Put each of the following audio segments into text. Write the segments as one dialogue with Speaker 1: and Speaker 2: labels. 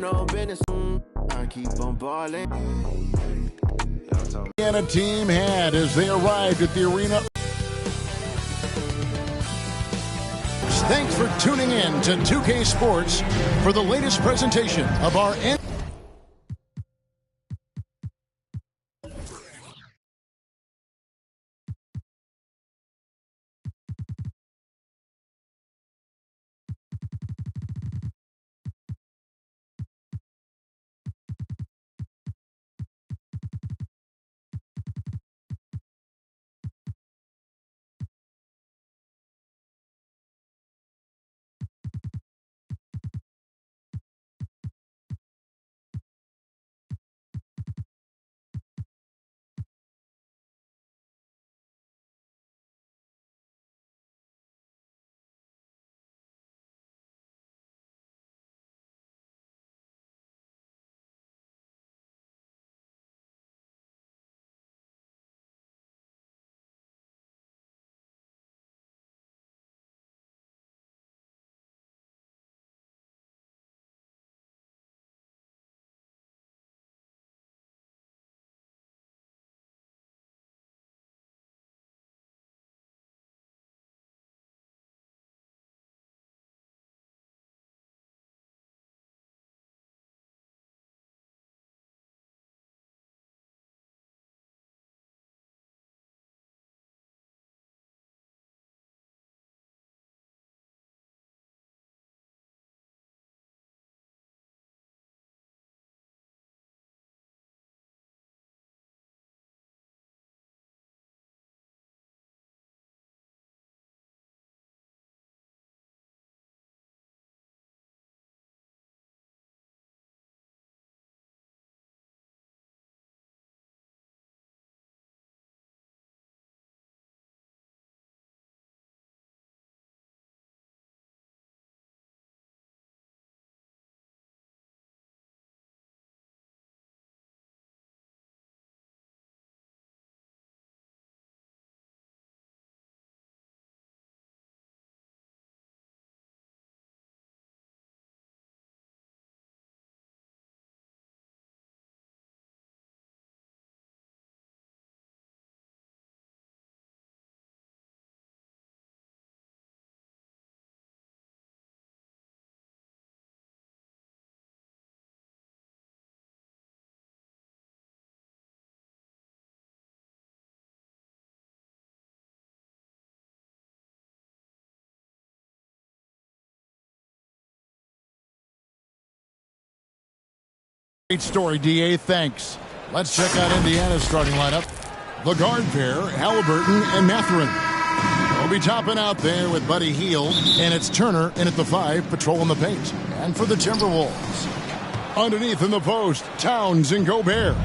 Speaker 1: no business. I keep on balling.
Speaker 2: And a team had as they arrived at the arena. Thanks for tuning in to 2K Sports for the latest presentation of our great story, DA. Thanks. Let's check out Indiana's starting lineup. The guard pair, Halliburton and Mathurin. We'll be topping out there with Buddy Hield, and it's Turner in at the 5, patrolling the paint. And for the Timberwolves, underneath in the post, Towns and Gobert.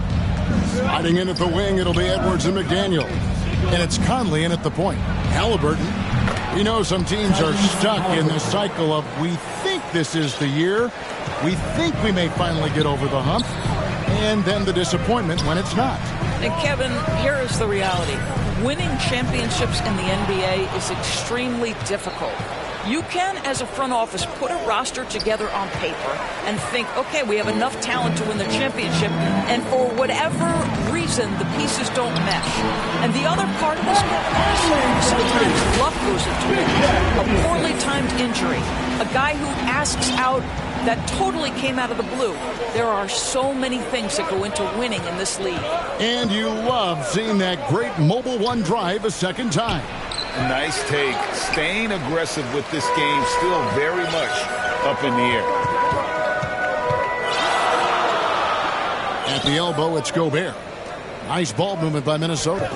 Speaker 2: Sliding in at the wing, it'll be Edwards and McDaniel. And it's Conley in at the point. Halliburton. You know, some teams are stuck in the cycle of we think this is the year. We think we may finally get over the hump. And then the disappointment when it's not.
Speaker 3: And Kevin, here is the reality. Winning championships in the NBA is extremely difficult. You can, as a front office, put a roster together on paper and think, okay, we have enough talent to win the championship, and for whatever reason, the pieces don't mesh. And the other part of this is sometimes luck goes into it. A poorly timed injury, a guy who asks out that totally came out of the blue. There are so many things that go into winning in this league.
Speaker 2: And you love seeing that great Mobile One drive a second time.
Speaker 4: Nice take. Staying aggressive with this game, still very much up in the air.
Speaker 2: At the elbow, it's Gobert. Nice ball movement by Minnesota.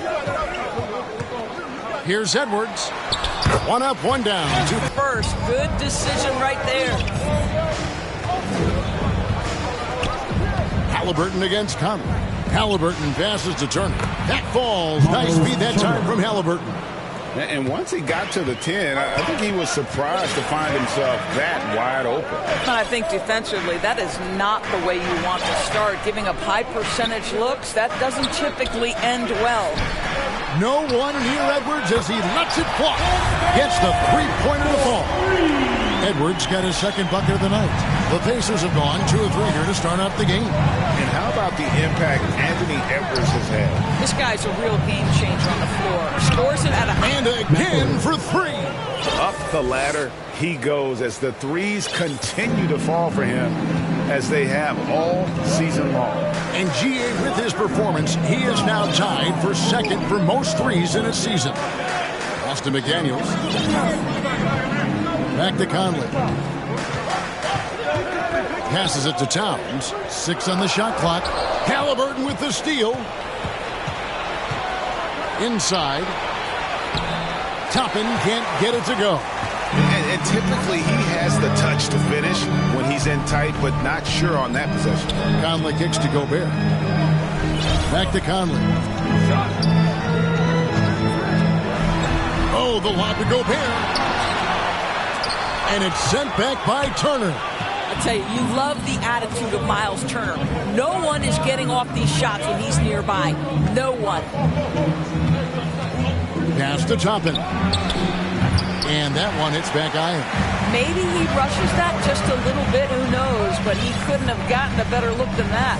Speaker 2: Here's Edwards. One up, one down.
Speaker 3: First, good decision right there.
Speaker 2: Halliburton against Conley. Halliburton passes to Turner. That falls. Nice feed that time from Halliburton.
Speaker 4: And once he got to the 10, I think he was surprised to find himself that wide open.
Speaker 3: I think defensively, that is not the way you want to start. Giving up high percentage looks, that doesn't typically end well.
Speaker 2: No one near Edwards as he lets it fly. Gets the three-pointer to fall. Edwards got his second bucket of the night. The Pacers have gone 2 of 3 here to start off the game.
Speaker 4: And how about the impact Anthony Edwards has had?
Speaker 3: This guy's a real game changer on the floor. Scores it at a...
Speaker 2: And again for 3.
Speaker 4: Up the ladder he goes as the threes continue to fall for him as they have all season long.
Speaker 2: And GA, with his performance, he is now tied for second for most threes in a season. Austin McDaniels. Back to Conley. Passes it to Towns. 6 on the shot clock. Halliburton with the steal. Inside. Toppin can't get it to go.
Speaker 4: And typically he has the touch to finish when he's in tight, but not sure on that possession.
Speaker 2: Conley kicks to Gobert. Back to Conley. Oh, the lob to Gobert. And it's sent back by Turner.
Speaker 3: I tell you, you love the attitude of Miles Turner. No one is getting off these shots when he's nearby. No one.
Speaker 2: Pass to Toppin. And that one hits back iron.
Speaker 3: Maybe he rushes that just a little bit, who knows, but he couldn't have gotten a better look than that.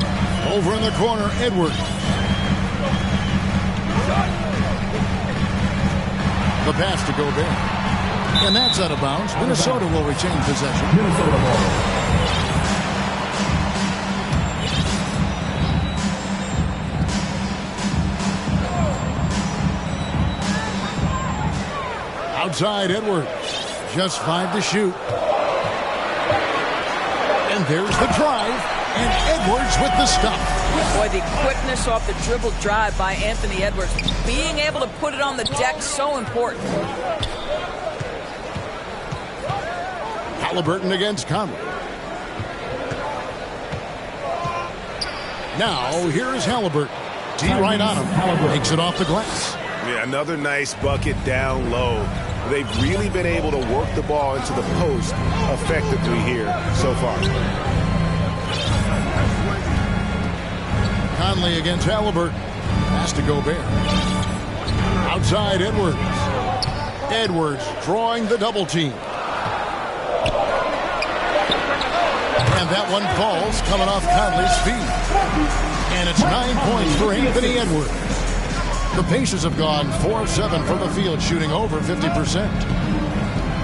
Speaker 2: Over in the corner, Edwards. The pass to Gobert. And that's out of bounds. Minnesota will retain possession. Minnesota ball. Outside Edwards. Just 5 to shoot. And there's the drive. And Edwards with the stop.
Speaker 3: Boy, the quickness off the dribble drive by Anthony Edwards. Being able to put it on the deck, so important.
Speaker 2: Halliburton against Conley. Now, here's Halliburton. T right on him. Makes it off the glass.
Speaker 4: Yeah, another nice bucket down low. They've really been able to work the ball into the post effectively here so far.
Speaker 2: Conley against Halliburton. Pass to Gobert. Outside Edwards. Edwards drawing the double team. And that one falls coming off Conley's feet. And it's 9 points for Anthony Edwards. The Pacers have gone 4 of 7 from the field, shooting over 50%.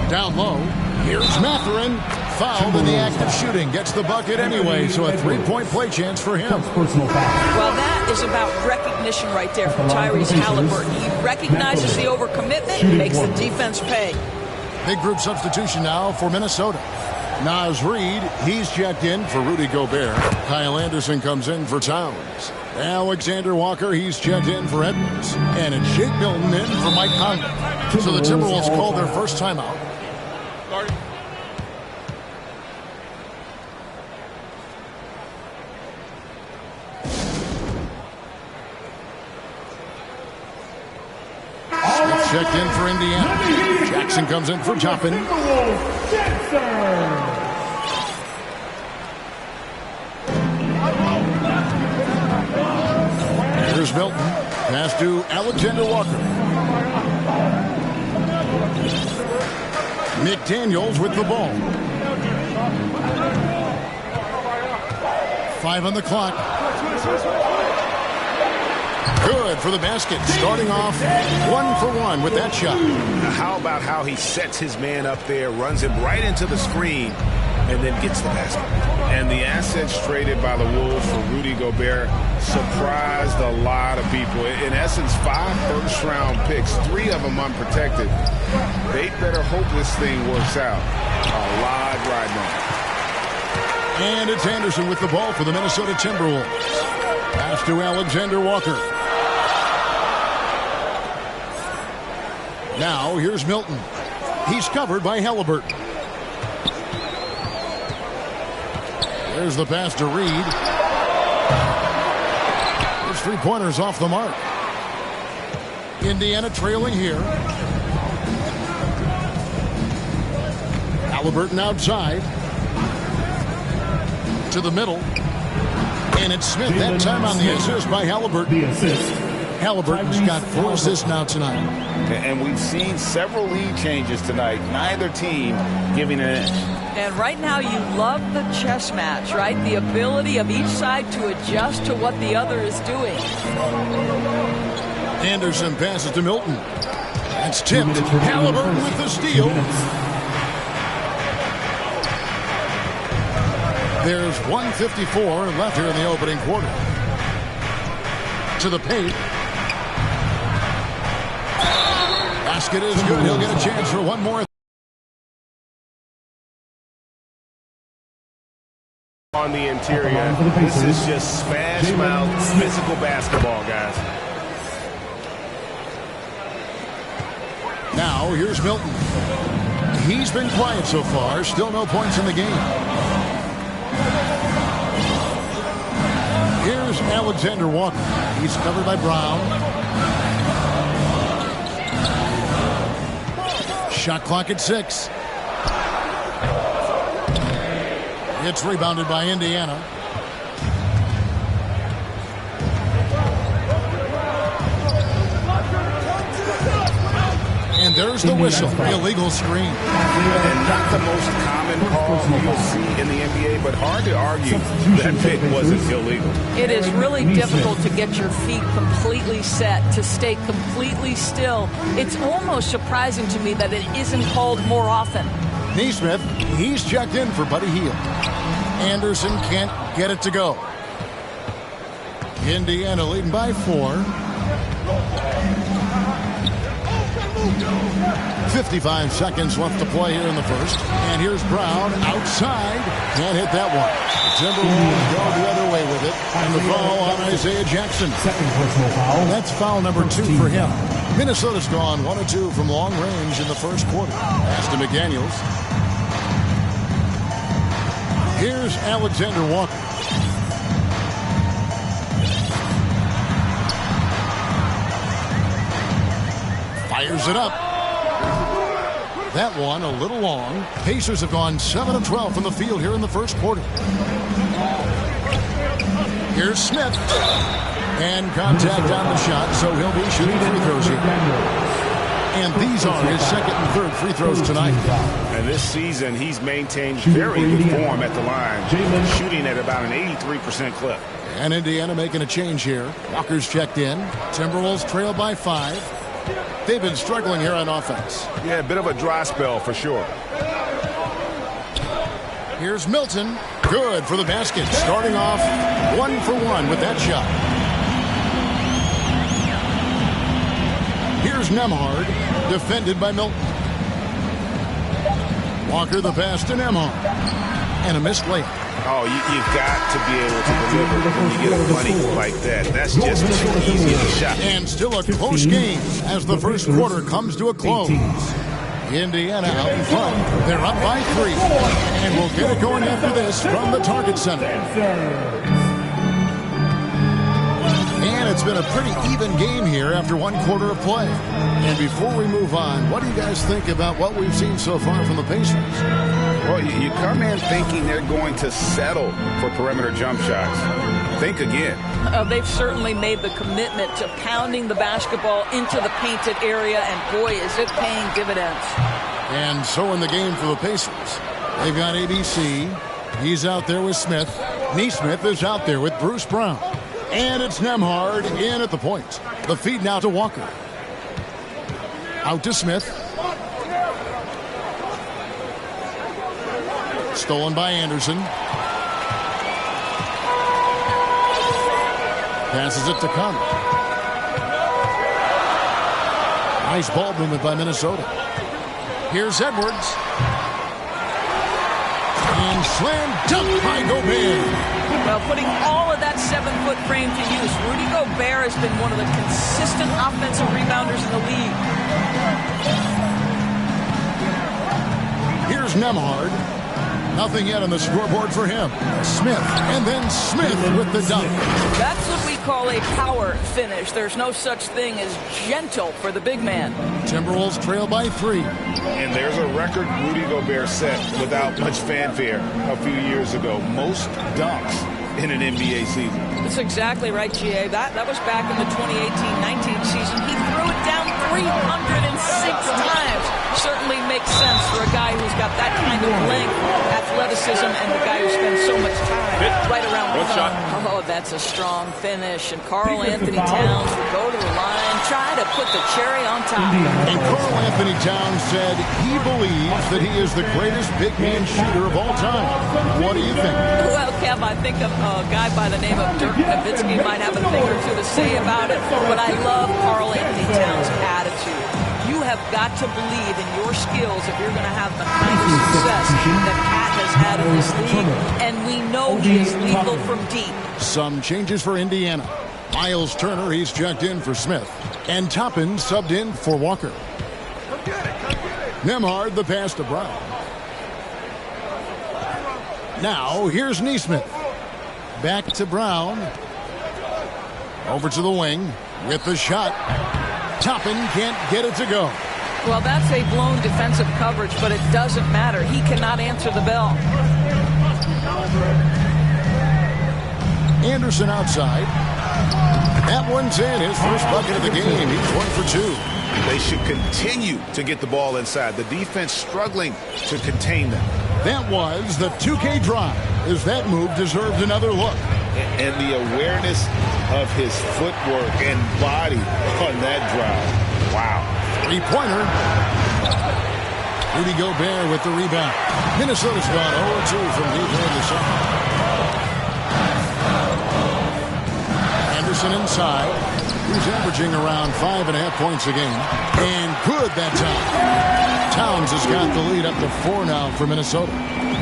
Speaker 2: Down low, here's Mathurin. Fouled in the act of shooting. Gets the bucket anyway, so a 3-point play chance for him.
Speaker 3: Well, that is about recognition right there from Tyrese Halliburton. He recognizes the overcommitment, makes the defense pay.
Speaker 2: Big group substitution now for Minnesota. Naz Reid, he's checked in for Rudy Gobert. Kyle Anderson comes in for Towns. Alexander Walker, he's checked in for Edwards. And it's Shake Milton in for Mike Conley. So the Timberwolves called their first timeout. Smith checked in for Indiana. Jackson comes in for Toppin. Here's Milton. Pass to Alexander Walker. McDaniels with the ball. 5 on the clock. Good for the basket. Starting off 1 for 1 with that shot.
Speaker 4: Now how about how he sets his man up there, runs him right into the screen, and then gets the basket. And the assets traded by the Wolves for Rudy Gobert surprised a lot of people. In essence, 5 first-round picks, 3 of them unprotected. They better hope this thing works out. A lot riding on it.
Speaker 2: And it's Anderson with the ball for the Minnesota Timberwolves. Pass to Alexander Walker. Now here's Milton. He's covered by Halliburton. There's the pass to Reid. There's 3-pointers off the mark. Indiana trailing here. Halliburton outside. To the middle. And it's Smith that time on the assist by Halliburton.
Speaker 5: The assist
Speaker 2: Halliburton's got 4 assists now tonight.
Speaker 4: And we've seen several lead changes tonight. Neither team giving an inch.
Speaker 3: And right now you love the chess match, right? The ability of each side to adjust to what the other is doing.
Speaker 2: Anderson passes to Milton. That's tipped. Halliburton with the steal. There's 1:54 left here in the opening quarter. To the paint. Basket is good. He'll get a chance for one more.
Speaker 4: On the interior, this is just smash mouth physical basketball, guys.
Speaker 2: Now here's Milton. He's been quiet so far. Still no points in the game. Here's Alexander Walker. He's covered by Brown. Shot clock at 6. It's rebounded by Indiana. And there's the whistle. Illegal screen.
Speaker 4: And not the most common call you'll see in the NBA, but hard to argue that pick wasn't illegal.
Speaker 3: It is really difficult to get your feet completely set, to stay completely still. It's almost surprising to me that it isn't called more often.
Speaker 2: Neesmith, he's checked in for Buddy Hield. Anderson can't get it to go. Indiana leading by 4. 55 seconds left to play here in the first. And here's Brown outside. Can't hit that one. Timberwolves go the other way with it. And the foul on Isaiah Jackson.
Speaker 5: Second personal foul.
Speaker 2: That's foul number 2 for him. Minnesota's gone 1 of 2 from long range in the first quarter. Pass to McDaniels. Here's Alexander Walker. Fires it up. That one a little long. Pacers have gone 7 of 12 from the field here in the first quarter. Here's Smith. And contact on the shot, so he'll be shooting free throws here. And these are his second and third free throws tonight.
Speaker 4: And this season, he's maintained very good form at the line, shooting at about an 83% clip.
Speaker 2: And Indiana making a change here. Walker's checked in. Timberwolves trail by 5. They've been struggling here on offense.
Speaker 4: Yeah, a bit of a dry spell for sure.
Speaker 2: Here's Milton. Good for the basket. Starting off 1 for 1 with that shot. Here's Nembhard. Defended by Milton. Walker the pass to Nembhard. And a missed layup.
Speaker 4: Oh, you've got to be able to deliver when you get a money like that. That's just too easy of a shot.
Speaker 2: And still a close game as the first quarter comes to a close. Indiana out in front. They're up by 3. And we'll get it going after this from the Target Center. And it's been a pretty even game here after 1 quarter of play. And before we move on, what do you guys think about what we've seen so far from the Pacers?
Speaker 4: Well, you come in thinking they're going to settle for perimeter jump shots. Think again.
Speaker 3: They've certainly made the commitment to pounding the basketball into the painted area, and boy, is it paying dividends.
Speaker 2: And so in the game for the Pacers, they've got ABC. He's out there with Smith. Neesmith is out there with Bruce Brown. And it's Nembhard in at the point. The feed now to Walker. Out to Smith. Stolen by Anderson. Passes it to Conley. Nice ball movement by Minnesota. Here's Edwards. And slam dunk by Gobert.
Speaker 3: Well, putting all of that 7-foot frame to use, Rudy Gobert has been one of the consistent offensive rebounders in the league.
Speaker 2: Here's Nembhard. Nothing yet on the scoreboard for him. Smith, and then Smith with the dunk.
Speaker 3: That's what we call a power finish. There's no such thing as gentle for the big man.
Speaker 2: Timberwolves trail by 3.
Speaker 4: And there's a record Rudy Gobert set without much fanfare a few years ago. Most dunks in an NBA season.
Speaker 3: That's exactly right, GA. That was back in the 2018-19 season. He threw it down 306 times. Certainly makes sense for a guy who's got that kind of length, athleticism, and the guy who spends so much time right around the
Speaker 4: shot.
Speaker 3: Oh, that's a strong finish. And Karl Anthony Towns will go to the line, try to put the cherry on top.
Speaker 2: And Karl Anthony Towns said he believes that he is the greatest big man shooter of all time. What do you think?
Speaker 3: Well, Kev, I think a guy by the name of Dirk Nowitzki might have a thing or two to say about it, but I love Karl Anthony Towns' attitude. You have got to believe in your skills if you're going to have the kind of success that Pat has had in this league, and we know he is lethal from deep.
Speaker 2: Some changes for Indiana. Miles Turner, he's checked in for Smith. And Toppin subbed in for Walker. Nembhard, the pass to Brown. Now, here's Nesmith. Back to Brown. Over to the wing with the shot. Toppin can't get it to go.
Speaker 3: Well, that's a blown defensive coverage, but it doesn't matter. He cannot answer the bell.
Speaker 2: Anderson outside. That one's in. His first bucket of the game. He's 1 for 2.
Speaker 4: They should continue to get the ball inside. The defense struggling to contain them.
Speaker 2: That was the 2K drive, as that move deserved another look.
Speaker 4: And the awareness of his footwork and body on that drive. Wow.
Speaker 2: Three-pointer. Rudy Gobert with the rebound. Minnesota's gone 0-2 from deep in the second. Anderson inside. He's averaging around 5.5 points a game. And good that time. Towns has got the lead up to 4 now for Minnesota.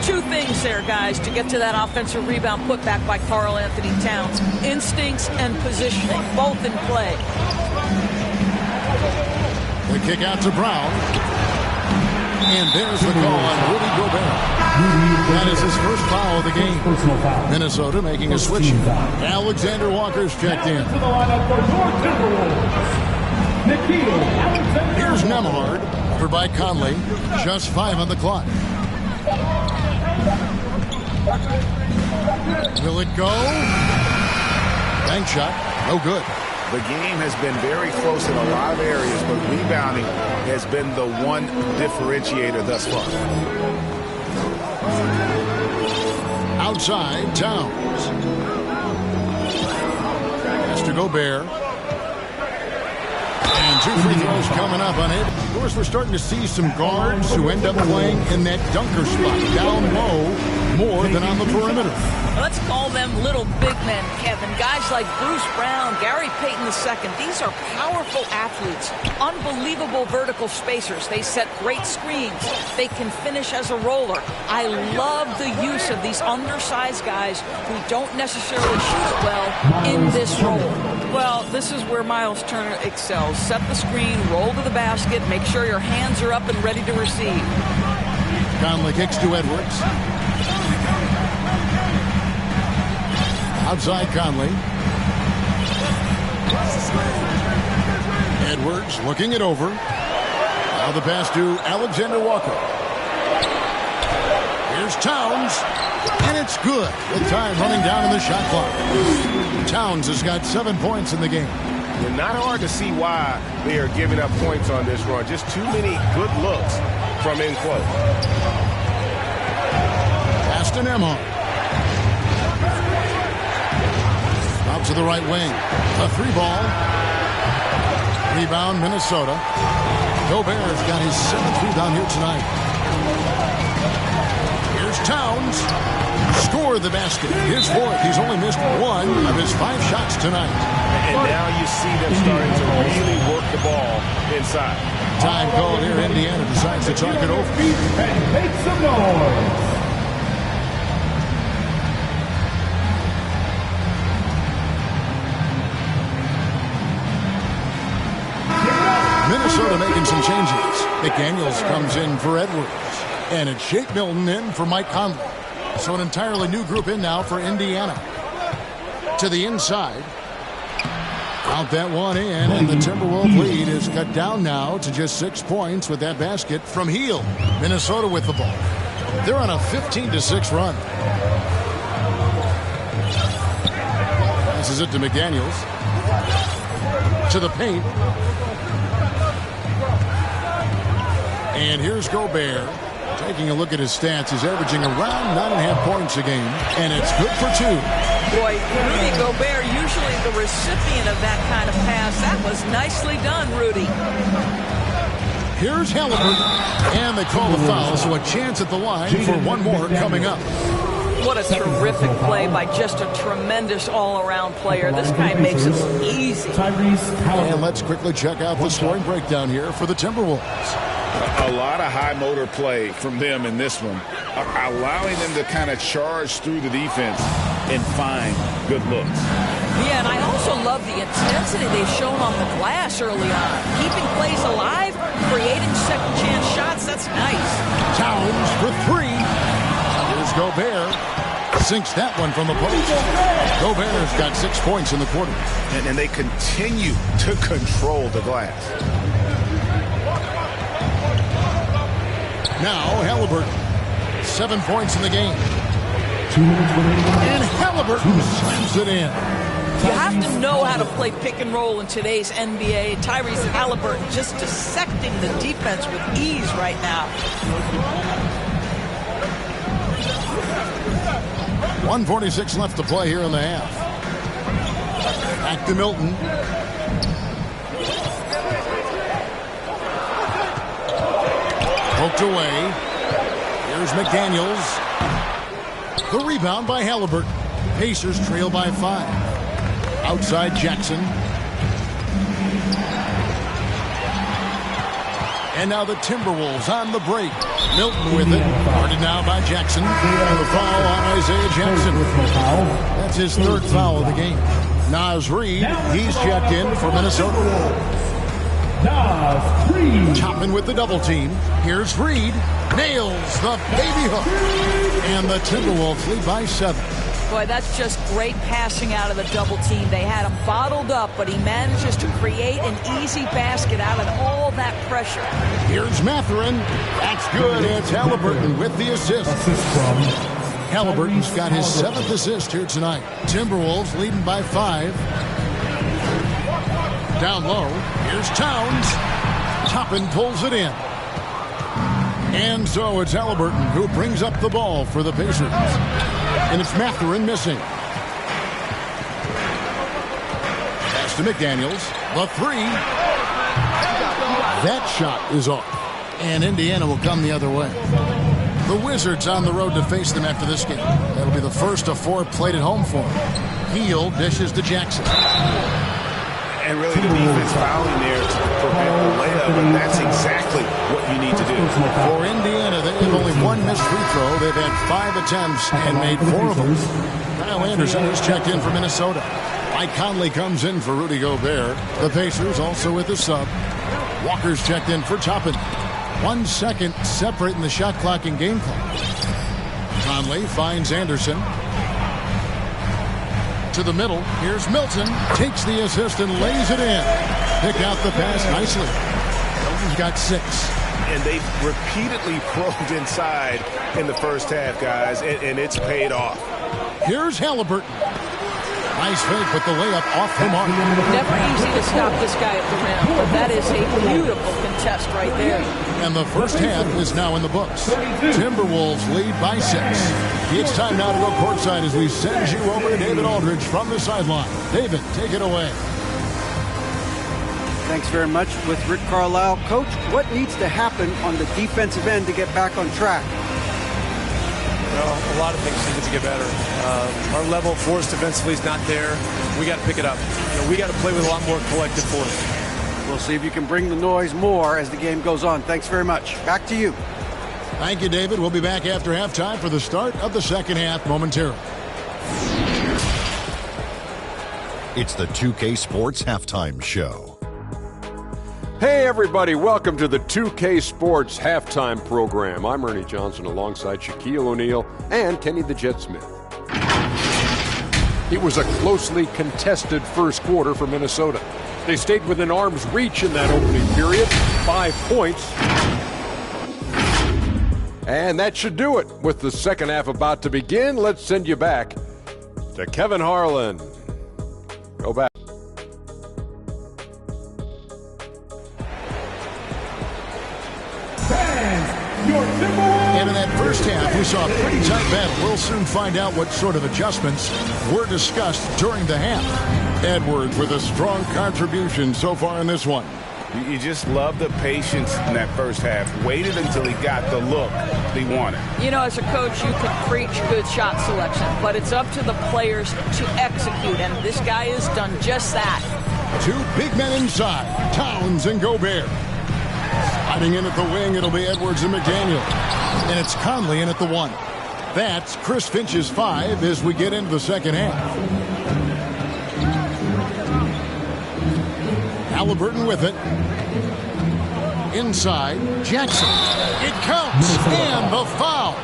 Speaker 3: Two things there, guys, to get to that offensive rebound put back by Karl Anthony Towns. Instincts and positioning, both in play.
Speaker 2: The kick out to Brown. And there's the call on Rudy Gobert. That is his first foul of the game. Minnesota making a switch. Alexander Walker's checked in. Here's Nembhard, covered by Conley. Just 5 on the clock. Will it go? Bank shot. No good.
Speaker 4: The game has been very close in a lot of areas, but rebounding has been the one differentiator thus far.
Speaker 2: Outside, Towns. Has to Gobert. And 2 free throws coming up on it. Of course, we're starting to see some guards who end up playing in that dunker spot down low more than on the perimeter.
Speaker 3: Let's call them little big men, Kevin. Guys like Bruce Brown, Gary Payton II. These are powerful athletes, unbelievable vertical spacers. They set great screens. They can finish as a roller. I love the use of these undersized guys who don't necessarily shoot it well in this role. Well, this is where Miles Turner excels. Set the screen, roll to the basket, make sure your hands are up and ready to receive.
Speaker 2: Conley kicks to Edwards. Outside Conley. Edwards looking it over. Now the pass to Alexander Walker. Here's Towns. And it's good with time running down in the shot clock. Towns has got 7 points in the game.
Speaker 4: Not hard to see why they are giving up points on this run. Just too many good looks from in close.
Speaker 2: Pass to Nembhard. Out to the right wing. A 3-ball. Rebound, Minnesota. Gobert's got his 7th rebound here tonight. Here's Towns. Score the basket. His 4th. He's only missed 1 of his 5 shots tonight.
Speaker 4: And now you see them starting to really work the ball inside.
Speaker 2: Time called here. Indiana decides to talk it over.
Speaker 5: Make some noise.
Speaker 2: Minnesota making some changes. McDaniels comes in for Edwards. And it's Shake Milton in for Mike Conley. So an entirely new group in now for Indiana. To the inside. Count that one in, and the Timberwolves lead is cut down now to just 6 points with that basket from Heel. Minnesota with the ball. They're on a 15-6 run. Passes it to McDaniels. To the paint. And here's Gobert. Taking a look at his stats, he's averaging around 9.5 points a game, and it's good for 2.
Speaker 3: Boy, Rudy Gobert, usually the recipient of that kind of pass. That was nicely done, Rudy.
Speaker 2: Here's Halliburton, and they call the foul, so a chance at the line for one more coming up.
Speaker 3: What a terrific play by just a tremendous all-around player. This guy makes it easy.
Speaker 2: And let's quickly check out the scoring breakdown here for the Timberwolves.
Speaker 4: A lot of high motor play from them in this one, allowing them to kind of charge through the defense and find good looks.
Speaker 3: Yeah, and I also love the intensity they've shown on the glass early on. Keeping plays alive, creating second chance shots, that's nice.
Speaker 2: Towns for 3. Here's Gobert. Sinks that one from the post. Gobert's got 6 points in the quarter.
Speaker 4: And they continue to control the glass.
Speaker 2: Now Halliburton, 7 points in the game. And Halliburton slams it in.
Speaker 3: You have to know how to play pick and roll in today's NBA. Tyrese Halliburton just dissecting the defense with ease right now.
Speaker 2: 1:46 left to play here in the half. Back to Milton. Poked away. Here's McDaniels. The rebound by Halliburton. Pacers trail by 5. Outside Jackson. And now the Timberwolves on the break. Milton with it. Guarded now by Jackson. And the foul on Isaiah Jackson. That's his 3rd foul of the game. Naz Reid, he's checked in for Minnesota. Toppin with the double team. Here's Reid. Nails the baby hook. And the Timberwolves lead by 7.
Speaker 3: Boy, that's just great passing out of the double team. They had him bottled up, but he manages to create an easy basket out of all that pressure.
Speaker 2: Here's Mathurin. That's good. It's Halliburton with the assist. Halliburton's got his 7th assist here tonight. Timberwolves leading by 5. Down low. Here's Towns. Toppin pulls it in. And so it's Halliburton who brings up the ball for the Pacers. And it's Mathurin missing. Pass to McDaniels. The 3. That shot is off. And Indiana will come the other way. The Wizards on the road to face them after this game. That'll be the first of 4 played at home for them. Hield dishes to Jackson.
Speaker 4: And really the defense fouling there to prevent the layup, and that's exactly what you need to do.
Speaker 2: For Indiana, they have only 1 missed free throw. They've had 5 attempts and made 4 of them. Kyle Anderson has checked in for Minnesota. Mike Conley comes in for Rudy Gobert. The Pacers also with the sub. Walker's checked in for Toppin. 1 second separating the shot clock and game clock. Conley finds Anderson. To the middle. Here's Milton. Takes the assist and lays it in. Pick out the pass nicely. Milton's got 6.
Speaker 4: And they've repeatedly probed inside in the first half, guys, and it's paid off.
Speaker 2: Here's Halliburton. Nice fake, but the layup off the mark.
Speaker 3: Never easy to stop this guy at the rim, but that is a beautiful contest right there.
Speaker 2: And the first half is now in the books. Timberwolves lead by 6. It's time now to go courtside as we send you over to David Aldridge from the sideline. David, take it away.
Speaker 6: Thanks very much. With Rick Carlisle. Coach, what needs to happen on the defensive end to get back on track?
Speaker 7: Well, a lot of things need to get better. Our level of force defensively is not there. We got to pick it up. We got to play with a lot more collective force.
Speaker 6: We'll see if you can bring the noise more as the game goes on. Thanks very much. Back to you.
Speaker 2: Thank you, David. We'll be back after halftime for the start of the second half momentarily.
Speaker 8: It's the 2K Sports Halftime Show.
Speaker 9: Hey everybody, welcome to the 2K Sports Halftime Program. I'm Ernie Johnson alongside Shaquille O'Neal and Kenny the Jet Smith. It was a closely contested first quarter for Minnesota. They stayed within arm's reach in that opening period, 5 points. And that should do it. With the second half about to begin, let's send you back to Kevin Harlan. Go back.
Speaker 2: And in that first half, we saw a pretty tight battle. We'll soon find out what sort of adjustments were discussed during the half. Edwards with a strong contribution so far in this one.
Speaker 4: You just love the patience in that first half. Waited until he got the look he wanted.
Speaker 3: You know, as a coach, you can preach good shot selection, but it's up to the players to execute, and this guy has done just that.
Speaker 2: Two big men inside, Towns and Gobert. Sliding in at the wing, it'll be Edwards and McDaniel. And it's Conley in at the 1. That's Chris Finch's 5 as we get into the second half. Halliburton with it. Inside, Jackson. It counts, and the foul.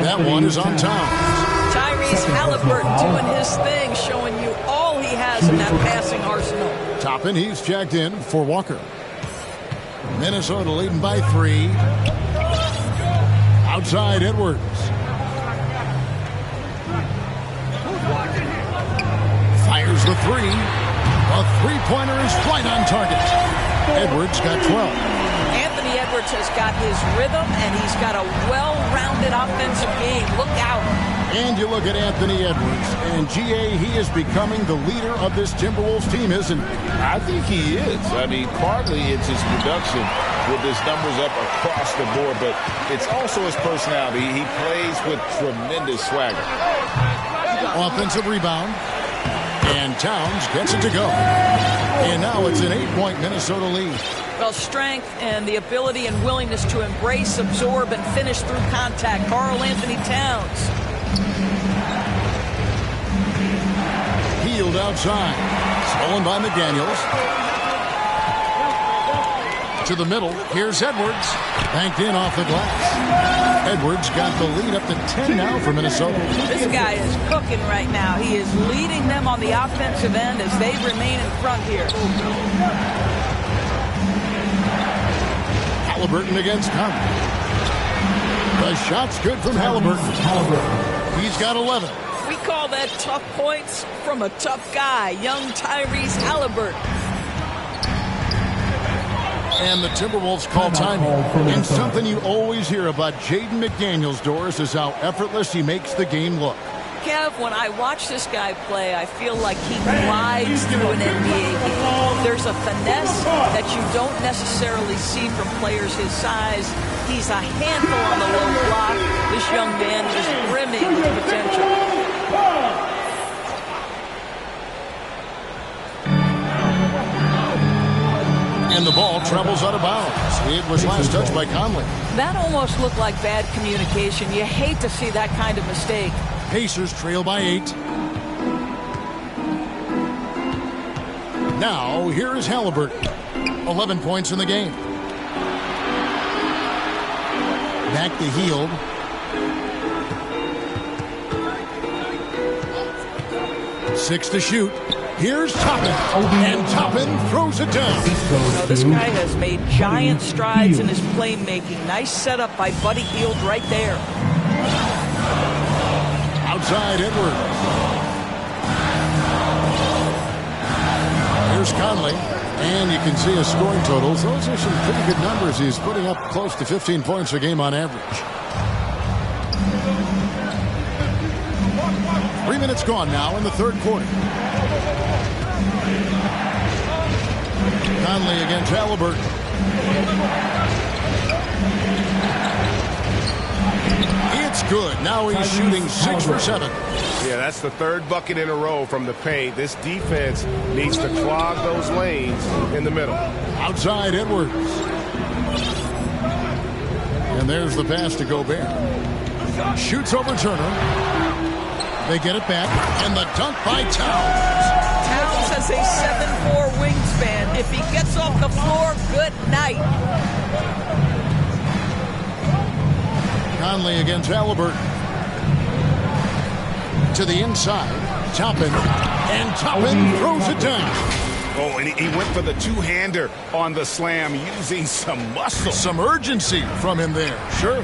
Speaker 2: That one is on Towns.
Speaker 3: Tyrese Halliburton doing his thing, showing you all he has in that passing arsenal.
Speaker 2: Toppin, he's checked in for Walker. Minnesota leading by 3. Outside, Edwards. Fires the 3. A three-pointer is right on target. Edwards got 12.
Speaker 3: Anthony Edwards has got his rhythm, and he's got a well-rounded offensive game. Look out.
Speaker 2: And you look at Anthony Edwards, and G.A., he is becoming the leader of this Timberwolves team, isn't he?
Speaker 4: I think he is. I mean, partly it's his production with his numbers up across the board, but it's also his personality. He plays with tremendous swagger.
Speaker 2: Offensive rebound. And Towns gets it to go. And now it's an 8-point Minnesota lead.
Speaker 3: Well, strength and the ability and willingness to embrace, absorb, and finish through contact. Karl Anthony Towns.
Speaker 2: Healed outside. Stolen by McDaniels. To the middle. Here's Edwards. Banked in off the glass. Edwards got the lead up to 10 now for Minnesota.
Speaker 3: This guy is cooking right now. He is leading them on the offensive end as they remain in front here.
Speaker 2: Halliburton against Conley. The shot's good from Halliburton. He's got 11.
Speaker 3: We call that tough points from a tough guy, young Tyrese Halliburton.
Speaker 2: And the Timberwolves call timeout. And something you always hear about Jaden McDaniels, Doris, is how effortless he makes the game look.
Speaker 3: Kev, when I watch this guy play, I feel like he glides through an NBA game. There's a finesse that you don't necessarily see from players his size. He's a handful on the low block. This young man is brimming with potential.
Speaker 2: And the ball travels out of bounds. It was last touched by Conley.
Speaker 3: That almost looked like bad communication. You hate to see that kind of mistake.
Speaker 2: Pacers trail by 8. Now, here is Halliburton. 11 points in the game. Back to Hield. Six to shoot. Here's Toppin. And Toppin throws it down.
Speaker 3: This guy has made giant strides in his playmaking. Nice setup by Buddy Hield right there.
Speaker 2: Outside Edwards. Here's Conley. And you can see his scoring totals. Those are some pretty good numbers. He's putting up close to 15 points a game on average. 3 minutes gone now in the third quarter. Conley against Halliburton. It's good. Now he's shooting 6 for 7.
Speaker 4: Yeah, that's the third bucket in a row from the paint. This defense needs to clog those lanes in the middle.
Speaker 2: Outside Edwards. And there's the pass to Gobert. Shoots over Turner. They get it back. And the dunk by Towns.
Speaker 3: Towns has a 7'4" wingspan. If he gets off the floor, good night.
Speaker 2: Conley against Halliburton. To the inside. Toppin. And Toppin throws it down.
Speaker 4: Oh, and he went for the two-hander on the slam using some muscle.
Speaker 2: Some urgency from him there. Sure.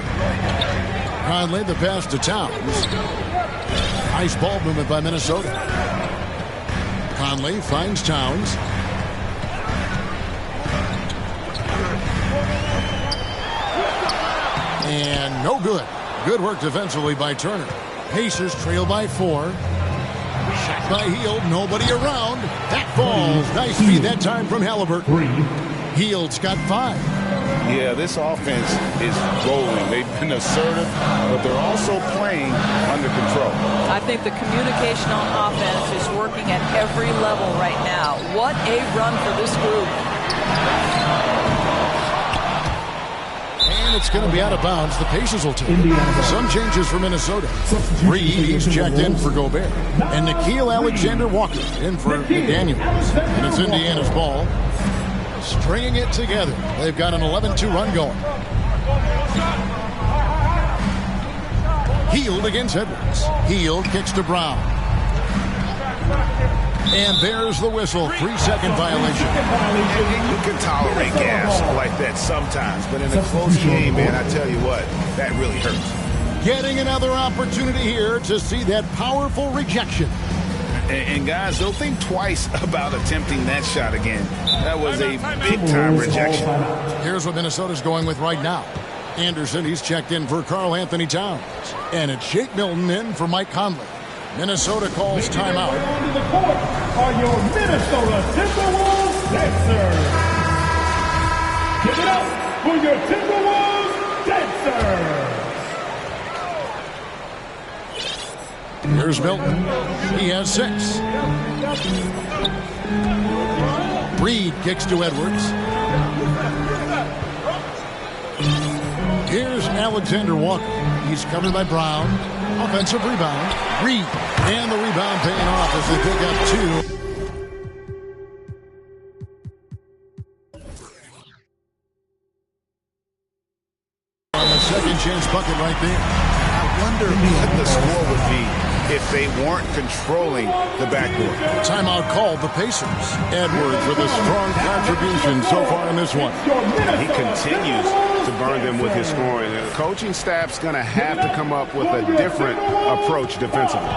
Speaker 2: Conley, the pass to Towns. Nice ball movement by Minnesota. Conley finds Towns. And no good. Good work defensively by Turner. Pacers trail by 4. Shot by Hield. Nobody around. That falls. Nice feed that time from Halliburton. Hield's got 5.
Speaker 4: Yeah, this offense is rolling. They've been assertive, but they're also playing under control.
Speaker 3: I think the communication on offense is working at every level right now. What a run for this group.
Speaker 2: And it's going to be out of bounds. The Pacers will take it. Some changes for Minnesota. Reed, he's checked in for Gobert. And Nickeil Alexander-Walker in for McDaniels. And it's Indiana's ball. Stringing it together. They've got an 11-2 run going. Hield against Edwards. Hield kicks to Brown. And there's the whistle. 3-second violation.
Speaker 4: You can tolerate gas like that sometimes, but in a close game, man, I tell you what, that really hurts.
Speaker 2: Getting another opportunity here to see that powerful rejection.
Speaker 4: And guys, don't think twice about attempting that shot again. That was a big-time rejection.
Speaker 2: Here's what Minnesota's going with right now. Anderson, he's checked in for Karl Anthony Towns. And it's Shake Milton in for Mike Conley. Minnesota calls timeout.
Speaker 5: On the court are your Minnesota Timberwolves dancers. Give it up for your Timberwolves dancers.
Speaker 2: Here's Milton. He has 6. Reed kicks to Edwards. Here's Alexander Walker. He's covered by Brown. Offensive rebound. Reed. And the rebound paying off as they pick up 2. On the second chance bucket right there.
Speaker 4: I wonder what the score would be if they weren't controlling the backcourt.
Speaker 2: Timeout called the Pacers. Edwards with a strong contribution so far in this one.
Speaker 4: He continues to burn them with his scoring. The coaching staff's going to have to come up with a different approach defensively.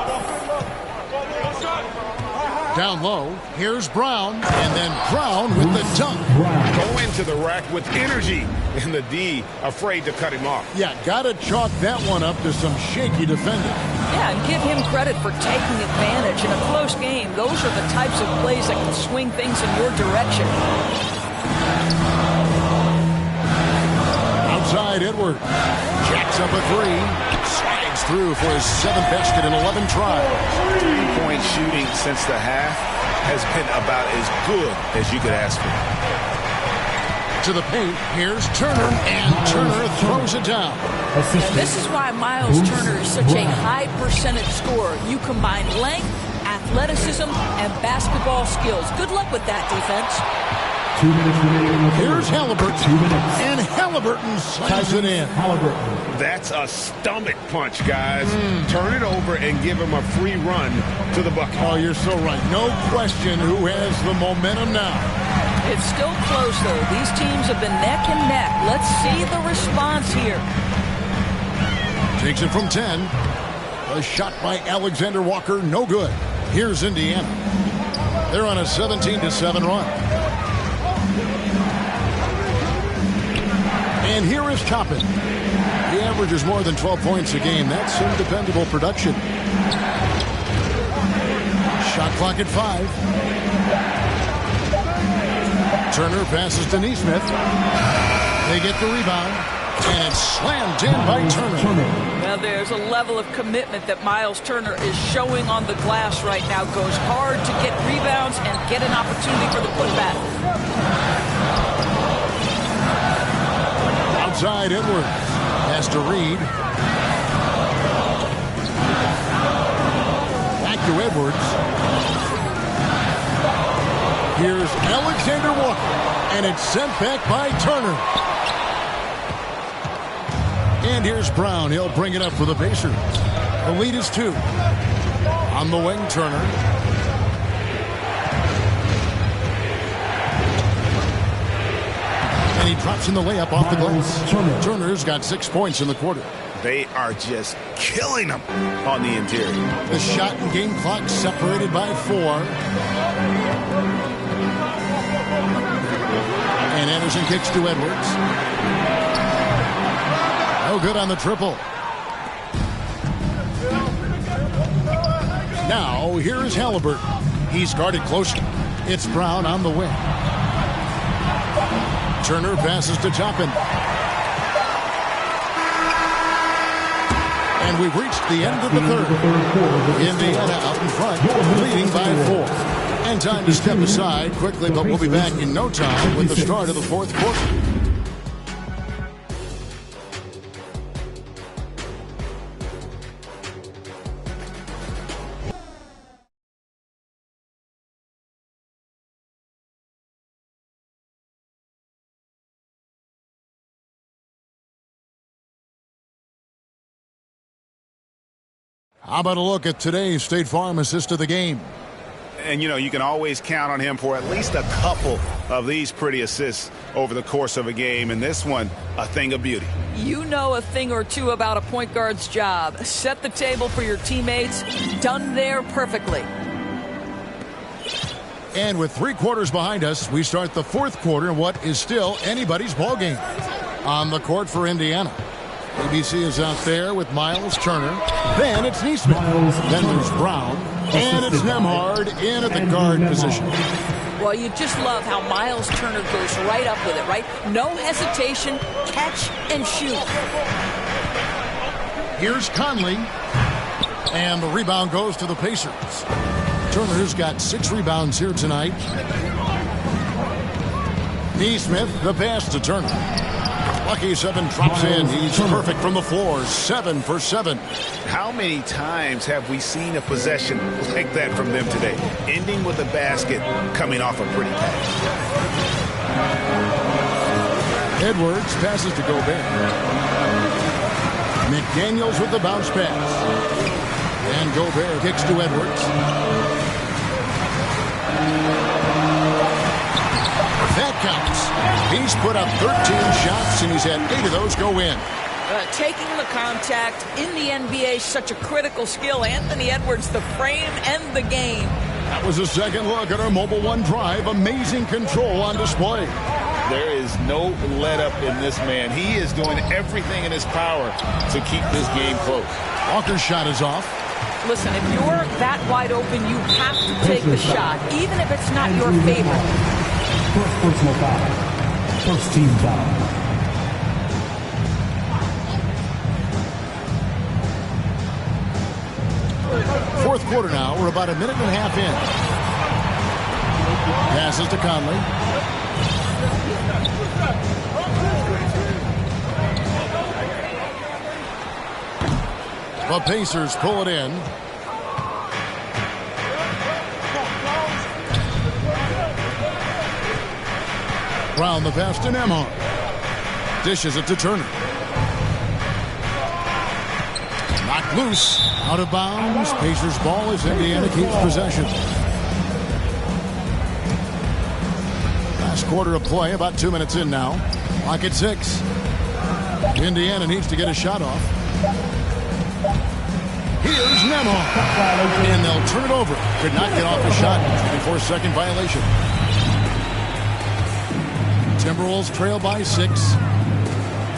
Speaker 2: Down low, here's Brown, and then Brown with the dunk.
Speaker 4: Go into the rack with energy, and the D afraid to cut him off.
Speaker 2: Yeah, gotta chalk that one up to some shaky defending.
Speaker 3: Yeah, and give him credit for taking advantage in a close game. Those are the types of plays that can swing things in your direction.
Speaker 2: Outside, Edwards jacks up a 3, slides through for his 7th basket in 11 tries.
Speaker 4: 3-point shooting since the half has been about as good as you could ask for.
Speaker 2: To the paint, here's Turner, and Turner throws it down.
Speaker 3: This is why Miles Turner is such a high percentage scorer. You combine length, athleticism, and basketball skills. Good luck with that, defense.
Speaker 5: 2 minutes remaining.
Speaker 2: Here's Halliburton.
Speaker 5: 2 minutes.
Speaker 2: And Halliburton slams it in.
Speaker 5: Halliburton.
Speaker 4: That's a stomach punch, guys. Turn it over and give him a free run to the bucket.
Speaker 2: Oh, you're so right. No question who has the momentum now.
Speaker 3: It's still close, though. These teams have been neck and neck. Let's see the response here.
Speaker 2: Takes it from 10. A shot by Alexander Walker, no good. Here's Indiana. They're on a 17-7 run. And here is Toppin. He averages more than 12 points a game. That's some dependable production. Shot clock at 5. Turner passes to Neesmith. They get the rebound. And it's slammed in by Turner.
Speaker 3: Well, there's a level of commitment that Miles Turner is showing on the glass right now. Goes hard to get rebounds and get an opportunity for the putback.
Speaker 2: Outside, Edwards has to Reed. Back to Edwards. Here's Alexander Walker, and it's sent back by Turner. And here's Brown. He'll bring it up for the Pacers. The lead is 2. On the wing, Turner. And he drops in the layup off the glass. Turner's got 6 points in the quarter.
Speaker 4: They are just killing them on the interior.
Speaker 2: The shot and game clock separated by 4. And Anderson kicks to Edwards. No good on the triple. Now, here is Halliburton. He's guarded closely. It's Brown on the wing. Turner passes to Toppin. And we've reached the end of the third. Indiana out in front, leading by 4. And time to step aside quickly, but we'll be back in no time with the start of the fourth quarter. How about a look at today's State Farm assist of the game?
Speaker 4: And, you know, you can always count on him for at least a couple of these pretty assists over the course of a game. And this one, a thing of beauty.
Speaker 3: You know a thing or two about a point guard's job. Set the table for your teammates. Done there perfectly.
Speaker 2: And with 3 quarters behind us, we start the fourth quarter in what is still anybody's ball game. On the court for Indiana. ABC is out there with Miles Turner. Then it's Neesmith. Then there's Brown. And it's Nembhard in at the guard position.
Speaker 3: Well, you just love how Miles Turner goes right up with it, right? No hesitation, catch and shoot.
Speaker 2: Here's Conley. And the rebound goes to the Pacers. Turner's got 6 rebounds here tonight. Neesmith, the pass to Turner. Lucky 7 drops in. He's perfect from the floor. 7 for 7.
Speaker 4: How many times have we seen a possession like that from them today? Ending with a basket, coming off a pretty pass.
Speaker 2: Edwards passes to Gobert. McDaniels with the bounce pass. And Gobert kicks to Edwards. That counts. He's put up 13 shots, and he's had 8 of those go in.
Speaker 3: Taking the contact in the NBA, such a critical skill. Anthony Edwards, the frame and the game.
Speaker 2: That was a second look at our Mobile One drive. Amazing control on display.
Speaker 4: There is no let-up in this man. He is doing everything in his power to keep this game close.
Speaker 2: Walker's shot is off.
Speaker 3: Listen, if you're that wide open, you have to take the shot, even if it's not your favorite.
Speaker 5: First personal foul. First team foul.
Speaker 2: Fourth quarter now. We're about a minute and a half in. Passes to Conley. The Pacers pull it in. Brown the pass to Nembhard. Dishes it to Turner. Knocked loose. Out of bounds. Pacers ball as Indiana keeps possession. Last quarter of play. About 2 minutes in now. Clock at 6. Indiana needs to get a shot off. Here's Nembhard. And they'll turn it over. Could not get off the shot. 24-second violation. Timberwolves trail by 6.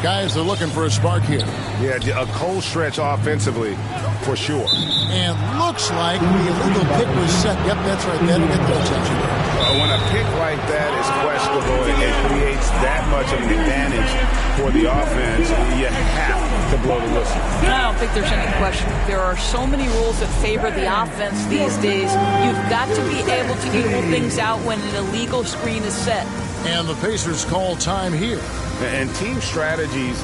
Speaker 2: Guys are looking for a spark here.
Speaker 4: Yeah, a cold stretch offensively, for sure.
Speaker 2: And looks like the illegal pick was set. Yep, that's right. That'll get their attention.
Speaker 4: When a pick like that is questionable, it creates that much of an advantage for the offense. You have to blow the whistle.
Speaker 3: I don't think there's any question. There are so many rules that favor the offense these days. You've got to be able to equal things out when an illegal screen is set.
Speaker 2: And the Pacers call time here.
Speaker 4: And team strategies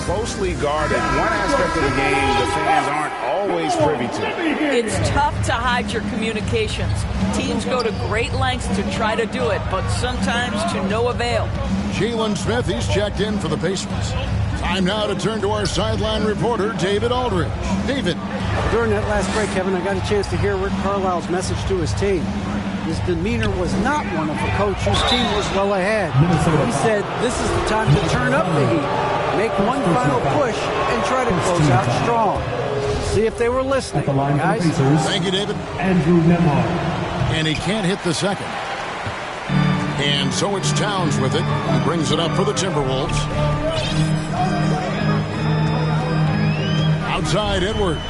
Speaker 4: closely guarded. One aspect of the game the fans aren't always privy to.
Speaker 3: It's tough to hide your communications. Teams go to great lengths to try to do it, but sometimes to no avail.
Speaker 2: Jalen Smith, he's checked in for the Pacers. Time now to turn to our sideline reporter, David Aldridge. David.
Speaker 6: During that last break, Kevin, I got a chance to hear Rick Carlisle's message to his team. His demeanor was not one of a coach whose team was well ahead. He said, this is the time to turn up the heat. make one final push and try to close out strong. See if they were listening,
Speaker 5: At the line for the
Speaker 6: guys.
Speaker 5: Pacers,
Speaker 2: Thank you, David.
Speaker 5: Andrew Nemhard.
Speaker 2: And he can't hit the second. And so it's Towns with it. He brings it up for the Timberwolves. Outside Edwards.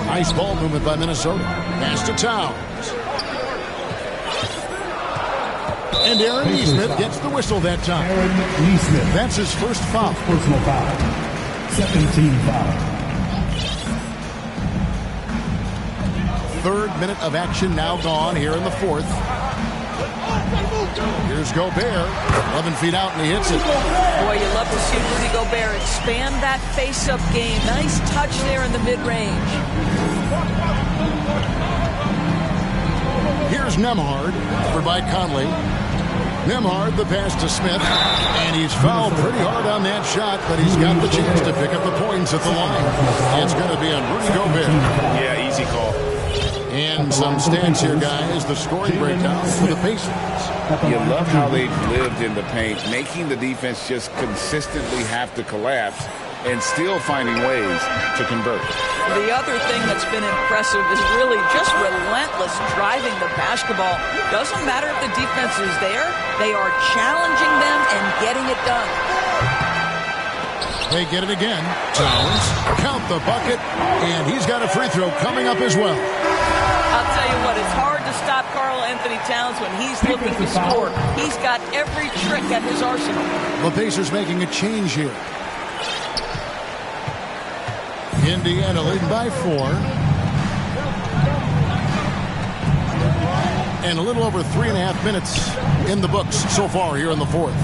Speaker 2: Nice ball movement by Minnesota. Pass to Towns. And Aaron Nesmith gets the whistle that time.
Speaker 5: Aaron Nesmith.
Speaker 2: That's his first foul.
Speaker 5: Personal foul. Second team foul.
Speaker 2: Third minute of action now gone here in the fourth. Here's Gobert. 11 feet out and he hits it.
Speaker 3: Boy, you love to see Rudy Gobert expand that face-up game. Nice touch there in the mid-range.
Speaker 2: Here's Nemhard, covered by Conley. Nemhard, the pass to Smith, and he's fouled pretty hard on that shot, but he's got the chance to pick up the points at the line. It's going to be on Rudy Gobert.
Speaker 4: Yeah, easy call.
Speaker 2: And some stats here, guys. The scoring breakdown for the Pacers.
Speaker 4: You love how they've lived in the paint, making the defense just consistently have to collapse and still finding ways to convert.
Speaker 3: The other thing that's been impressive is really just relentless driving the basketball. Doesn't matter if the defense is there, they are challenging them and getting it done.
Speaker 2: They get it again. Towns, count the bucket, and he's got a free throw coming up as well.
Speaker 3: I'll tell you what, it's hard to stop Karl Anthony Towns when he's looking to score. He's got every trick at his arsenal.
Speaker 2: The Pacers making a change here. Indiana leading by 4. And a little over 3.5 minutes in the books so far here in the fourth.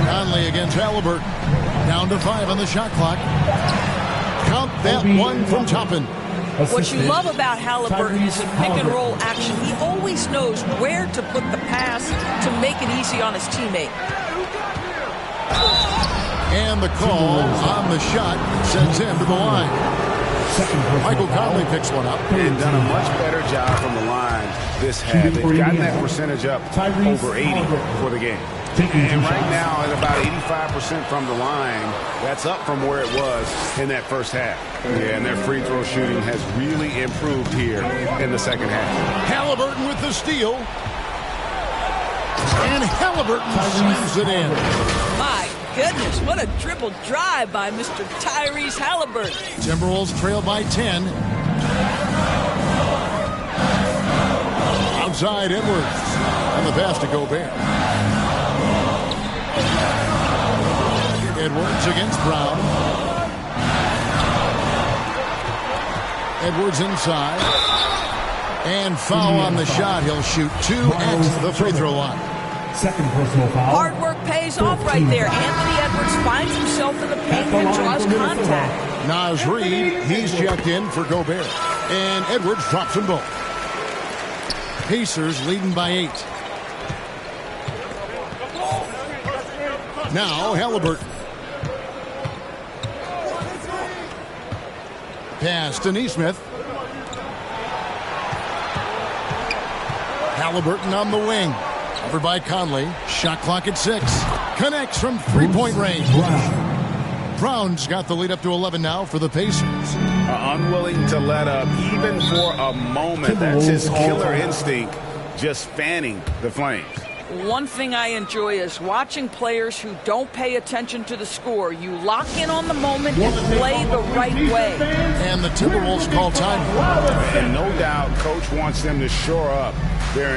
Speaker 2: Conley against Halliburton. Down to 5 on the shot clock. Count that one from Toppin.
Speaker 3: What you love about Halliburton is in pick-and-roll action. He always knows where to put the pass to make it easy on his teammate.
Speaker 2: And the call on the shot sends him to the line. Michael Conley picks one up.
Speaker 4: And done a much better job from the line this half. They've gotten that percentage up over 80 for the game. And right now at about 85% from the line, that's up from where it was in that first half. Yeah, and their free throw shooting has really improved here in the second half.
Speaker 2: Halliburton with the steal. And Halliburton slams it in.
Speaker 3: My goodness, what a triple drive by Mr. Tyrese Halliburton.
Speaker 2: Timberwolves trail by 10. Outside Edwards. And the pass to Gobert. Edwards against Brown. Edwards inside. And foul on the shot. He'll shoot 2 at the free throw line.
Speaker 5: Second personal foul.
Speaker 3: Hard work pays off right there. Anthony Edwards finds himself in the paint and draws contact.
Speaker 2: Naz Reid, he's checked in for Gobert. And Edwards drops them both. Pacers leading by 8. Now Halliburton. Pass to Nesmith. Halliburton on the wing. Over by Conley. Shot clock at 6. Connects from three-point range. Brown's got the lead up to 11 now for the Pacers.
Speaker 4: Unwilling to let up even for a moment. That's his killer instinct, just fanning the flames.
Speaker 3: One thing I enjoy is watching players who don't pay attention to the score. You lock in on the moment and play the right way.
Speaker 2: And the Timberwolves call time.
Speaker 4: And no doubt, Coach wants them to shore up their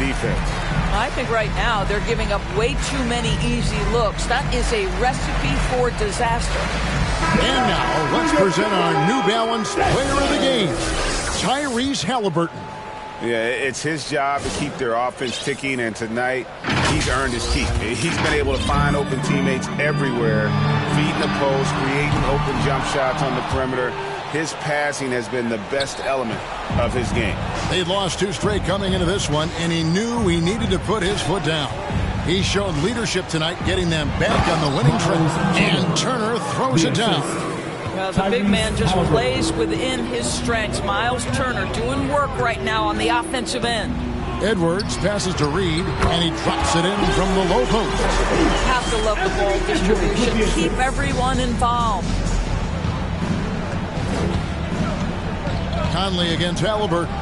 Speaker 4: defense.
Speaker 3: I think right now they're giving up way too many easy looks. That is a recipe for disaster.
Speaker 2: And now let's present our New Balance player of the game, Tyrese Halliburton.
Speaker 4: Yeah, it's his job to keep their offense ticking, and tonight he's earned his keep. He's been able to find open teammates everywhere, feeding the post, creating open jump shots on the perimeter. His passing has been the best element of his game.
Speaker 2: They'd lost 2 straight coming into this one, and he knew he needed to put his foot down. He showed leadership tonight, getting them back on the winning track, and Turner throws it down.
Speaker 3: Well, the big man just plays within his strengths. Miles Turner doing work right now on the offensive end.
Speaker 2: Edwards passes to Reed, and he drops it in from the low post.
Speaker 3: Have to love the ball distribution. Keep everyone involved.
Speaker 2: Conley against Halliburton.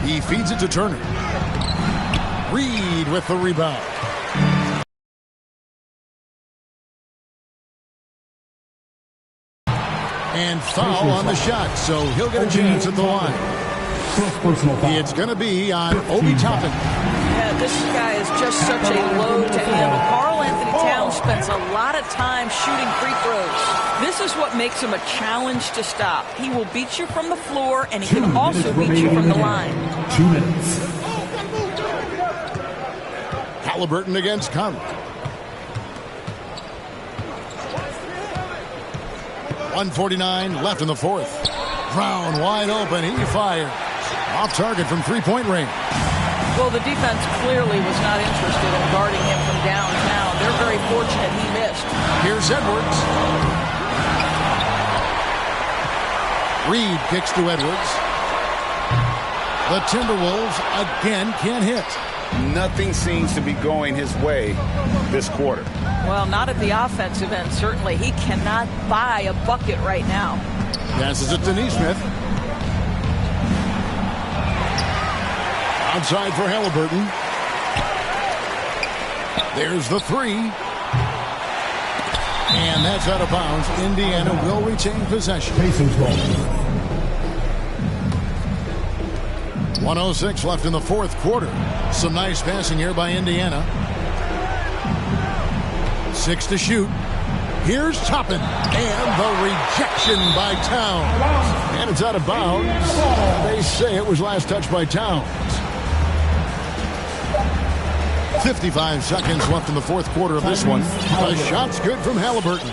Speaker 2: He feeds it to Turner. Reed with the rebound. And foul on the shot, so he'll get a chance at the line. It's going to be on Obi Toppin.
Speaker 3: Yeah, this guy is just such a load to handle. Karl Anthony Towns spends a lot of time shooting free throws. This is what makes him a challenge to stop. He will beat you from the floor, and he can also beat you from the line.
Speaker 5: 2 minutes.
Speaker 2: Halliburton against Conley. 1:49 left in the fourth. Brown wide open. He fires. Off target from three-point range.
Speaker 3: Well, the defense clearly was not interested in guarding him from downtown. They're very fortunate he missed.
Speaker 2: Here's Edwards. Reed kicks to Edwards. The Timberwolves again can't hit.
Speaker 4: Nothing seems to be going his way this quarter.
Speaker 3: Well, not at the offensive end, certainly. He cannot buy a bucket right now.
Speaker 2: Passes it to Nesmith. Outside for Halliburton. There's the three. And that's out of bounds. Indiana will retain possession. 1:06 left in the fourth quarter. Some nice passing here by Indiana. 6 to shoot. Here's Toppin. And the rejection by Towns. And it's out of bounds. They say it was last touched by Towns. 55 seconds left in the fourth quarter of this one. The shot's good from Halliburton.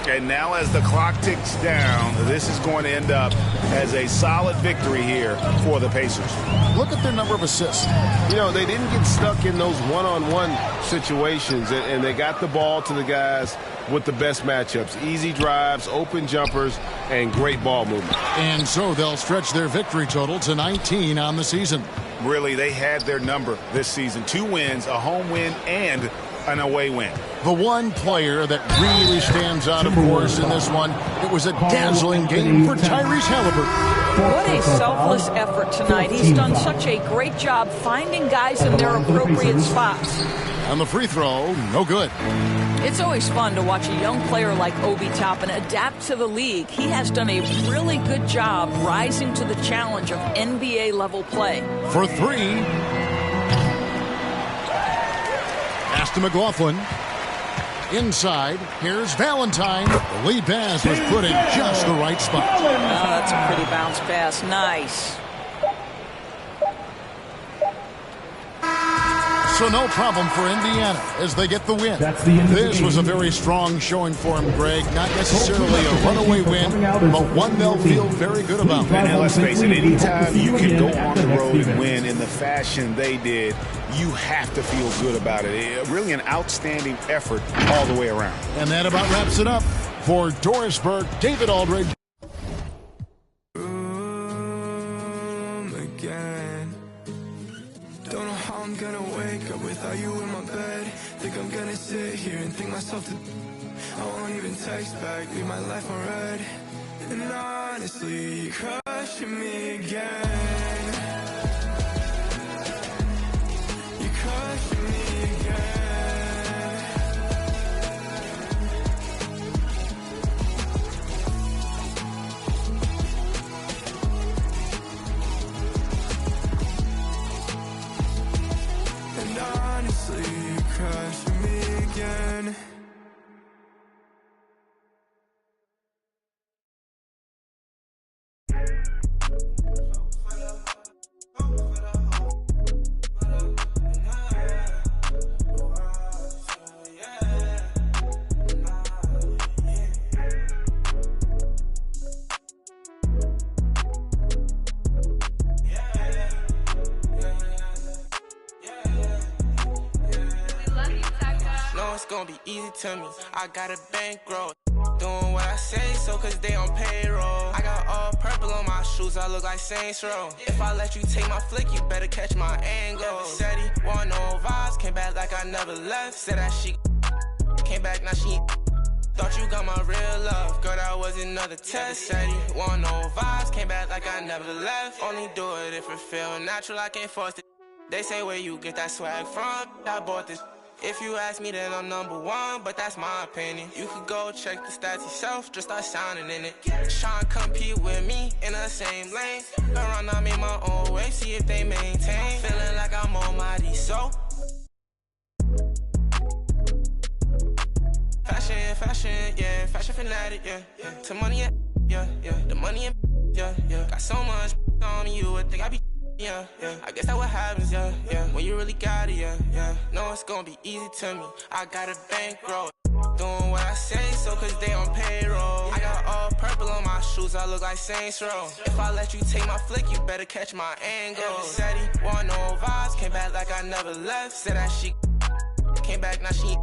Speaker 4: And now as the clock ticks down, this is going to end up as a solid victory here for the Pacers.
Speaker 2: Look at their number of assists.
Speaker 10: You know, they didn't get stuck in those one-on-one situations, and they got the ball to the guys with the best matchups. Easy drives, open jumpers, and great ball movement.
Speaker 2: And so they'll stretch their victory total to 19 on the season.
Speaker 4: Really, they had their number this season. 2 wins, a home win, and an away win.
Speaker 2: The one player that really stands out, of course, in this one, it was a dazzling game for Tyrese Halliburton.
Speaker 3: What a selfless effort tonight. He's done such a great job finding guys in their appropriate spots.
Speaker 2: On the free throw, no good.
Speaker 3: It's always fun to watch a young player like Obi Toppin adapt to the league. He has done a really good job rising to the challenge of NBA-level play.
Speaker 2: For 3. Pass to McLaughlin. Inside, here's Valentine. The lead pass was put in just the right spot.
Speaker 3: Oh, that's a pretty bounce pass. Nice.
Speaker 2: So no problem for Indiana as they get the win. This was a very strong showing for him, Greg. Not necessarily a runaway win, but one they'll feel very good about.
Speaker 4: And let's face it, anytime you can go on the road and win in the fashion they did, you have to feel good about it. Really an outstanding effort all the way around.
Speaker 2: And that about wraps it up. For Dorisburg, David Aldridge.
Speaker 11: Don't know how I'm gonna wake up without you in my bed. Think I'm gonna sit here and think myself to I won't even text back, leave my life on red. And honestly, you're crushing me again. You're crushing me again. gonna be easy to me. I got a bankroll. Doing what I say, so cause they on payroll. I got all purple on my shoes, I look like Saints Row. If I let you take my flick, you better catch my angle. Said he want no vibes, came back like I never left. Said that she came back, now she thought you got my real love. Girl, that was another test. Said he want no vibes, came back like I never left. Only do it if it feel natural, I can't force it. They say where you get that swag from, I bought this. If you ask me, then I'm number one, but that's my opinion. You could go check the stats yourself, just start sounding in it. Tryna compete with me in the same lane. Around, I made my own way, see if they maintain. Feeling like I'm almighty, so fashion, yeah, fashion fanatic, yeah. To money, yeah, the money, yeah. Got so much on me, you would think I be. Yeah, I guess that's what happens, yeah. When you really got it, yeah. No, it's gonna be easy to me. I got a bankroll. Doing what I say, so cause they on payroll. I got all purple on my shoes, I look like Saints Row. If I let you take my flick, you better catch my angle. Said he want no vibes, came back like I never left. Said that she came back, now she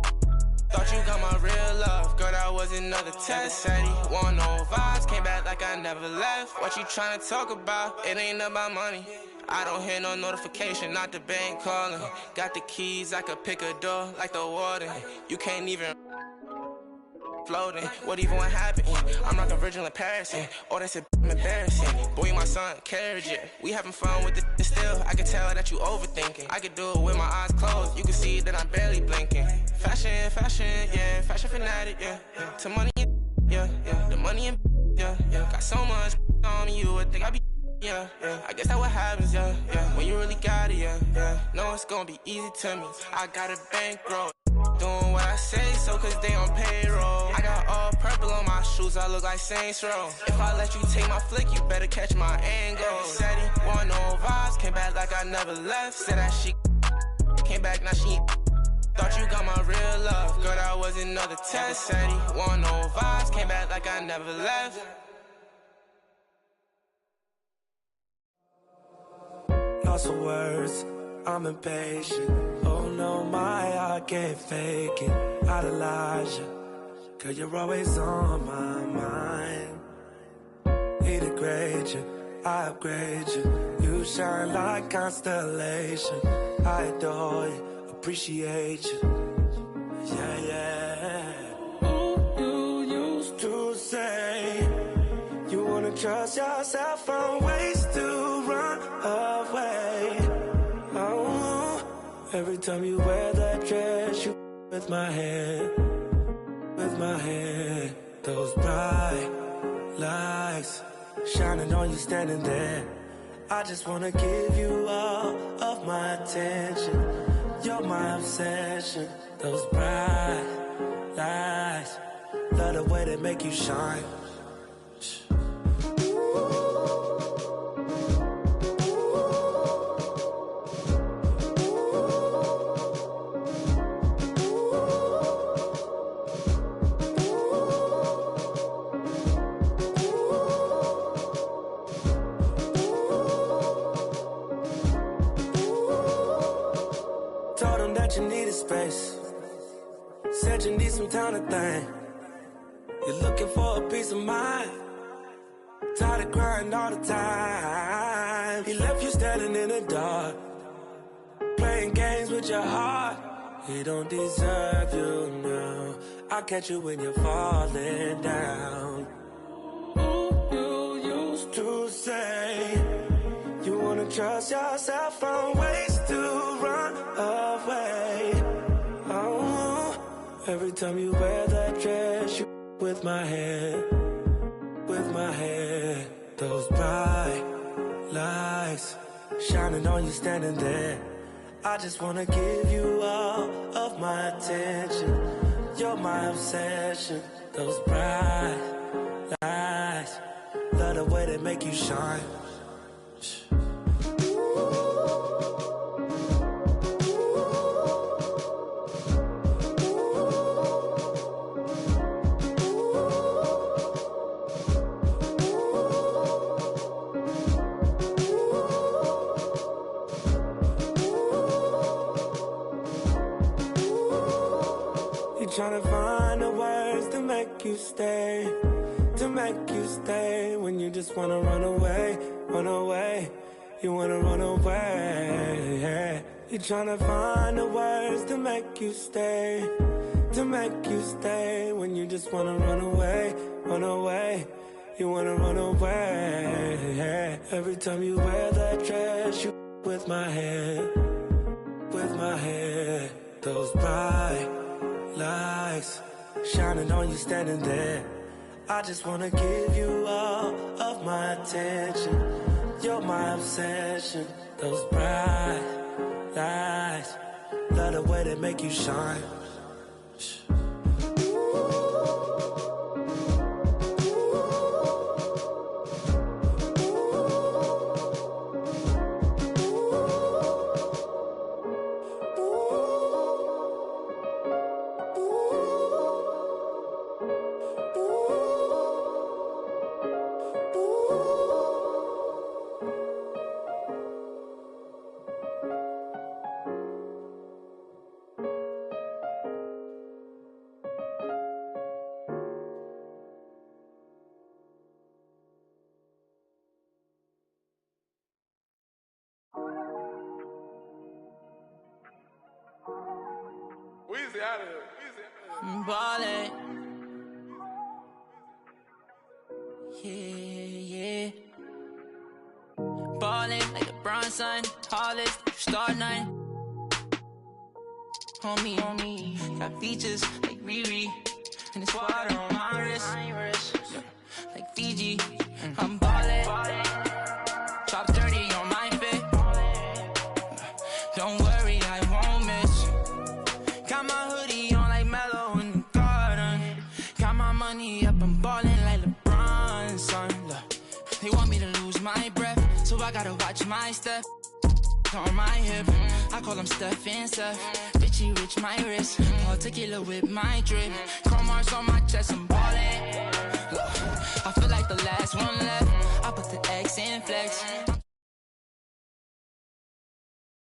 Speaker 11: thought you got my real love. Girl, that was another test. Said he want no vibes, came back like I never left. What you tryna talk about? It ain't about money. I don't hear no notification, not the bank calling. Got the keys, I could pick a door like the warden. You can't even floating. What even what happened? I'm rockin' Virgil in Paris. Oh, that's embarrassing. Boy, you my son, carriage it. We having fun with it still. I can tell that you overthinking. I could do it with my eyes closed. You can see that I'm barely blinking. Fashion, yeah. Fashion fanatic, yeah. To money, yeah. The money, yeah. Got so much on me, you would think I be. Yeah. I guess that's what happens, yeah. When you really got it, yeah. No, it's gonna be easy to me. I got a bankroll. Doing what I say, so cause they on payroll. I got all purple on my shoes, I look like Saints Row. If I let you take my flick, you better catch my angle. Said he want no vibes, came back like I never left. Said that she came back, now she thought you got my real love. Girl, that was another test. Said he want no vibes, came back like I never left.
Speaker 12: Lost for words, I'm impatient. Oh no, my heart can't fake it. Idolize you, cause you're always on my mind. Integrate you, I upgrade you. You shine like constellation. I adore you, appreciate you. Yeah. Ooh, you used to say you wanna trust yourself from ways to run away. Oh, every time you wear that dress, you with my hand. Those bright lights shining on you standing there. I just wanna give you all of my attention. You're my obsession. Those bright lights, love the way they make you shine. Told them that you needed space. Said you need some time to think. You're looking for a peace of mind. Tired of crying all the time. He left you standing in the dark, playing games with your heart. He don't deserve you now. I'll catch you when you're falling down. Ooh, you used to say you wanna trust yourself from ways to run away. Oh, every time you wear that dress, you with my hand. Those bright lights shining on you standing there. I just wanna give you all of my attention. You're my obsession. Those bright lights, love the way they make you shine. trying to find the words to make you stay. To make you stay when you just wanna run away, run away. You wanna run away. You're trying to find the words to make you stay. To make you stay when you just wanna run away, run away. You wanna run away. Every time you wear that dress, you with my head, with my head. Those bright lights shining on you standing there. I just wanna give you all of my attention. You're my obsession. Those bright lights, love the way they make you shine.
Speaker 11: Weezy out of here.
Speaker 13: Ballin'. Yeah. Ballin' like a bronze son, tallest, star 9. Homie, got features like Riri, and it's water on my wrist, like Fiji. I'm ballin', drop 30 on my fit. Don't worry, I won't miss. Got my hoodie on like MLO in the garden. Got my money up, I'm ballin' like LeBron, son. Look, they want me to lose my breath, so I gotta watch my step. On my hip, I call them Steph and Seth. Bitchy rich, my wrist, all tequila with my drip. Chrome marks on my chest, I'm ballin'. Look, I feel like the last one left. I put the X in flex.